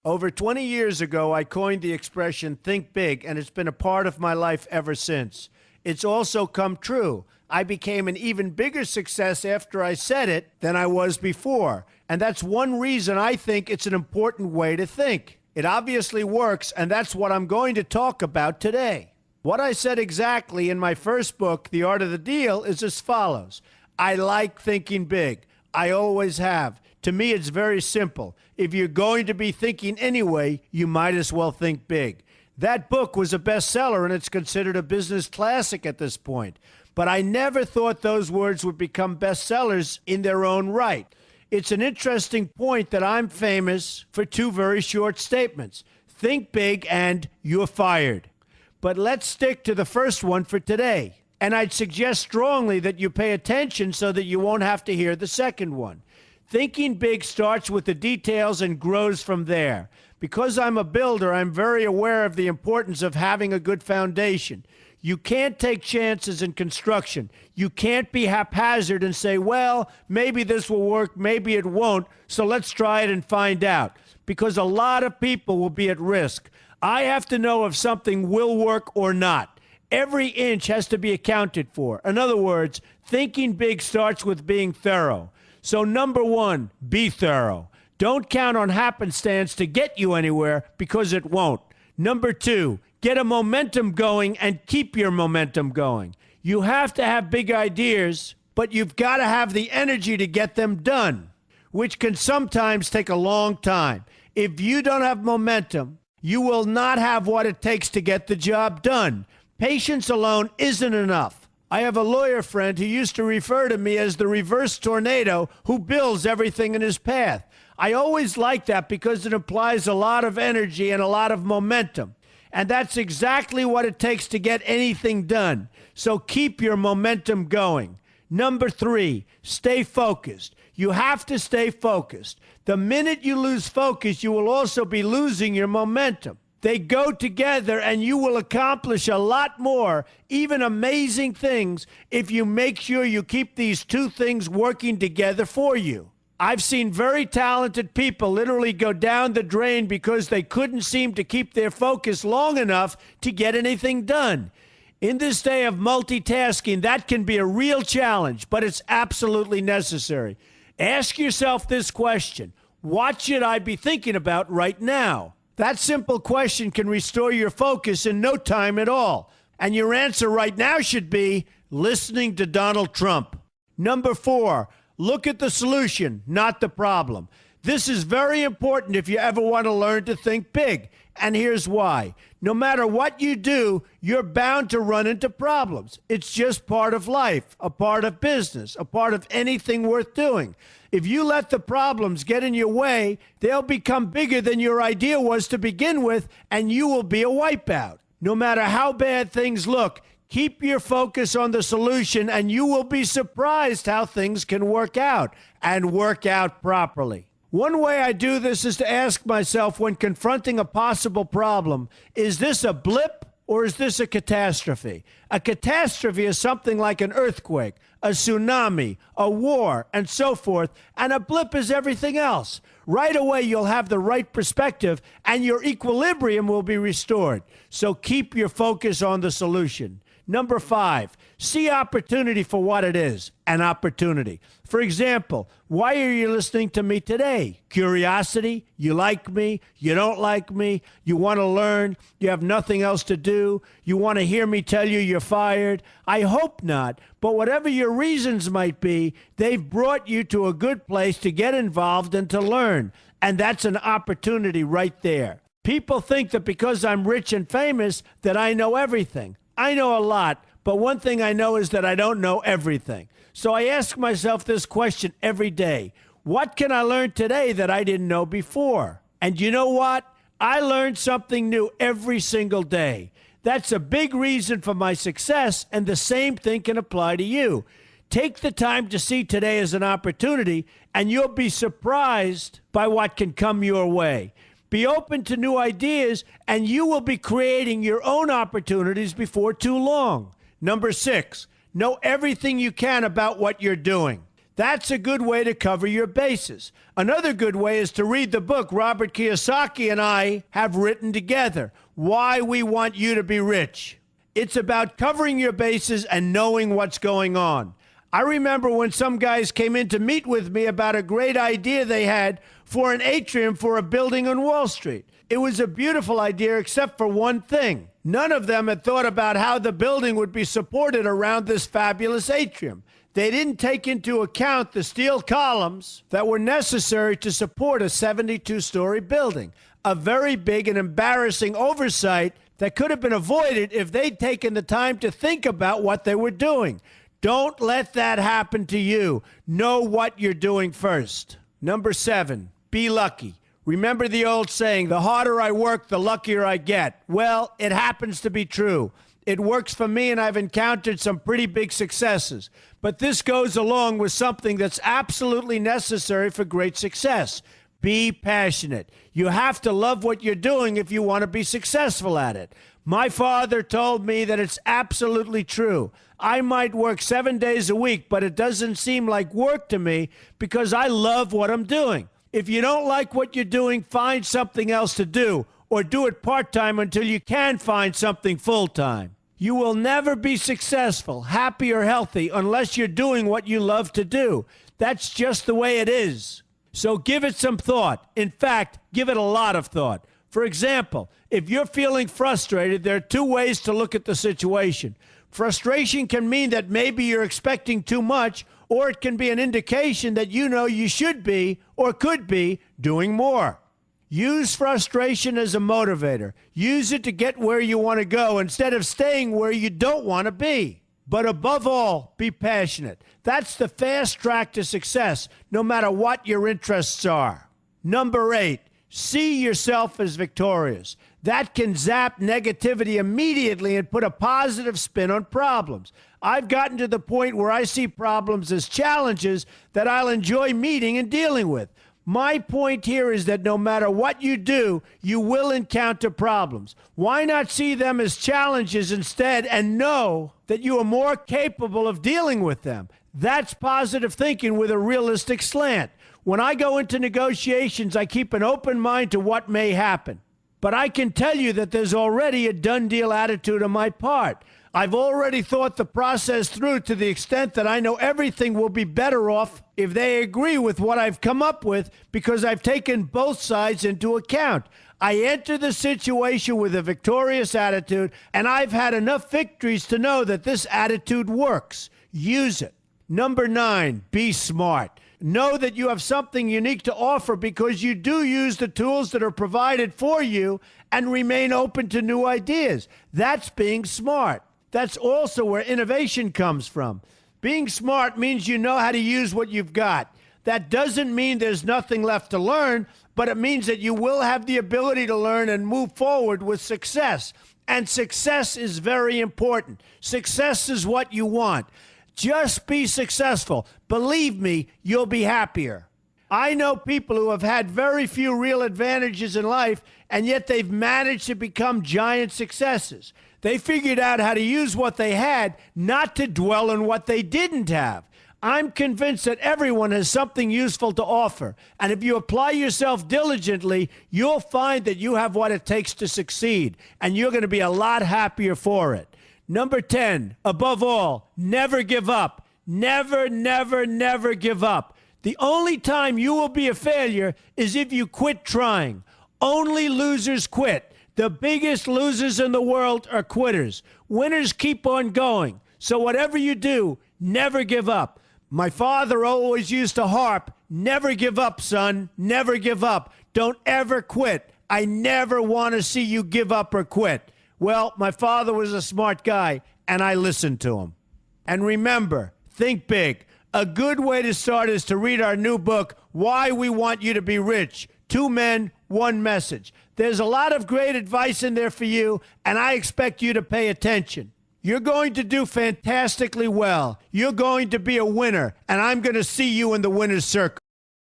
Over 20 years ago, I coined the expression think big, and it's been a part of my life ever since. It's also come true. I became an even bigger success after I said it than I was before. And that's one reason I think it's an important way to think. It obviously works, and that's what I'm going to talk about today. What I said exactly in my first book, The Art of the Deal, is as follows. I like thinking big. I always have. To me, it's very simple. If you're going to be thinking anyway, you might as well think big. That book was a bestseller, and it's considered a business classic at this point. But I never thought those words would become bestsellers in their own right. It's an interesting point that I'm famous for two very short statements. Think big and you're fired. But let's stick to the first one for today. And I'd suggest strongly that you pay attention so that you won't have to hear the second one. Thinking big starts with the details and grows from there. Because I'm a builder, I'm very aware of the importance of having a good foundation. You can't take chances in construction. You can't be haphazard and say, well, maybe this will work, maybe it won't, so let's try it and find out. Because a lot of people will be at risk. I have to know if something will work or not. Every inch has to be accounted for. In other words, thinking big starts with being thorough. So number one, be thorough. Don't count on happenstance to get you anywhere because it won't. Number two, get a momentum going and keep your momentum going. You have to have big ideas, but you've got to have the energy to get them done, which can sometimes take a long time. If you don't have momentum, you will not have what it takes to get the job done. Patience alone isn't enough. I have a lawyer friend who used to refer to me as the reverse tornado who builds everything in his path. I always like that because it implies a lot of energy and a lot of momentum. And that's exactly what it takes to get anything done. So keep your momentum going. Number three, stay focused. You have to stay focused. The minute you lose focus, you will also be losing your momentum. They go together, and you will accomplish a lot more, even amazing things, if you make sure you keep these two things working together for you. I've seen very talented people literally go down the drain because they couldn't seem to keep their focus long enough to get anything done. In this day of multitasking, that can be a real challenge, but it's absolutely necessary. Ask yourself this question: what should I be thinking about right now? That simple question can restore your focus in no time at all. And your answer right now should be listening to Donald Trump. Number four, look at the solution, not the problem. This is very important if you ever want to learn to think big. And here's why. No matter what you do, you're bound to run into problems. It's just part of life, a part of business, a part of anything worth doing. If you let the problems get in your way, they'll become bigger than your idea was to begin with, and you will be a wipeout. No matter how bad things look, keep your focus on the solution, and you will be surprised how things can work out, and work out properly. One way I do this is to ask myself when confronting a possible problem, is this a blip or is this a catastrophe? A catastrophe is something like an earthquake, a tsunami, a war, and so forth, and a blip is everything else. Right away, you'll have the right perspective, and your equilibrium will be restored. So keep your focus on the solution. Number five, see opportunity for what it is, an opportunity. For example, why are you listening to me today? Curiosity? You like me? You don't like me? You want to learn? You have nothing else to do? You want to hear me tell you you're fired? I hope not, but whatever your reasons might be, they've brought you to a good place to get involved and to learn, and that's an opportunity right there. People think that because I'm rich and famous that I know everything. I know a lot, but one thing I know is that I don't know everything. So I ask myself this question every day. What can I learn today that I didn't know before? And you know what? I learn something new every single day. That's a big reason for my success, and the same thing can apply to you. Take the time to see today as an opportunity, and you'll be surprised by what can come your way. Be open to new ideas, and you will be creating your own opportunities before too long. Number six, know everything you can about what you're doing. That's a good way to cover your bases. Another good way is to read the book Robert Kiyosaki and I have written together, Why We Want You to Be Rich. It's about covering your bases and knowing what's going on. I remember when some guys came in to meet with me about a great idea they had for an atrium for a building on Wall Street. It was a beautiful idea except for one thing. None of them had thought about how the building would be supported around this fabulous atrium. They didn't take into account the steel columns that were necessary to support a 72-story building, a very big and embarrassing oversight that could have been avoided if they'd taken the time to think about what they were doing. Don't let that happen to you. Know what you're doing first. Number 7, be lucky. Remember the old saying, the harder I work, the luckier I get. Well, it happens to be true. It works for me, and I've encountered some pretty big successes. But this goes along with something that's absolutely necessary for great success. Be passionate. You have to love what you're doing if you want to be successful at it. My father told me that it's absolutely true. I might work 7 days a week, but it doesn't seem like work to me because I love what I'm doing. If you don't like what you're doing, find something else to do, or do it part-time until you can find something full-time. You will never be successful, happy, or healthy unless you're doing what you love to do. That's just the way it is. So give it some thought. In fact, give it a lot of thought. For example, if you're feeling frustrated, there are 2 ways to look at the situation. Frustration can mean that maybe you're expecting too much, or it can be an indication that you know you should be or could be doing more. Use frustration as a motivator. Use it to get where you want to go instead of staying where you don't want to be. But above all, be passionate. That's the fast track to success, no matter what your interests are. Number 8, see yourself as victorious. That can zap negativity immediately and put a positive spin on problems. I've gotten to the point where I see problems as challenges that I'll enjoy meeting and dealing with. My point here is that no matter what you do, you will encounter problems. Why not see them as challenges instead and know that you are more capable of dealing with them? That's positive thinking with a realistic slant. When I go into negotiations, I keep an open mind to what may happen. But I can tell you that there's already a done deal attitude on my part. I've already thought the process through to the extent that I know everything will be better off if they agree with what I've come up with because I've taken both sides into account. I enter the situation with a victorious attitude, and I've had enough victories to know that this attitude works. Use it. Number 9, be smart. Know that you have something unique to offer because you do use the tools that are provided for you and remain open to new ideas. That's being smart. That's also where innovation comes from. Being smart means you know how to use what you've got. That doesn't mean there's nothing left to learn, but it means that you will have the ability to learn and move forward with success. And success is very important. Success is what you want. Just be successful. Believe me, you'll be happier. I know people who have had very few real advantages in life, and yet they've managed to become giant successes. They figured out how to use what they had, not to dwell on what they didn't have. I'm convinced that everyone has something useful to offer, and if you apply yourself diligently, you'll find that you have what it takes to succeed, and you're going to be a lot happier for it. Number 10, above all, never give up. Never, never, never give up. The only time you will be a failure is if you quit trying. Only losers quit. The biggest losers in the world are quitters. Winners keep on going. So whatever you do, never give up. My father always used to harp, never give up, son, never give up. Don't ever quit. I never want to see you give up or quit. Well, my father was a smart guy, and I listened to him. And remember, think big. A good way to start is to read our new book, Why We Want You to Be Rich. 2 men, 1 message. There's a lot of great advice in there for you, and I expect you to pay attention. You're going to do fantastically well. You're going to be a winner, and I'm going to see you in the winner's circle.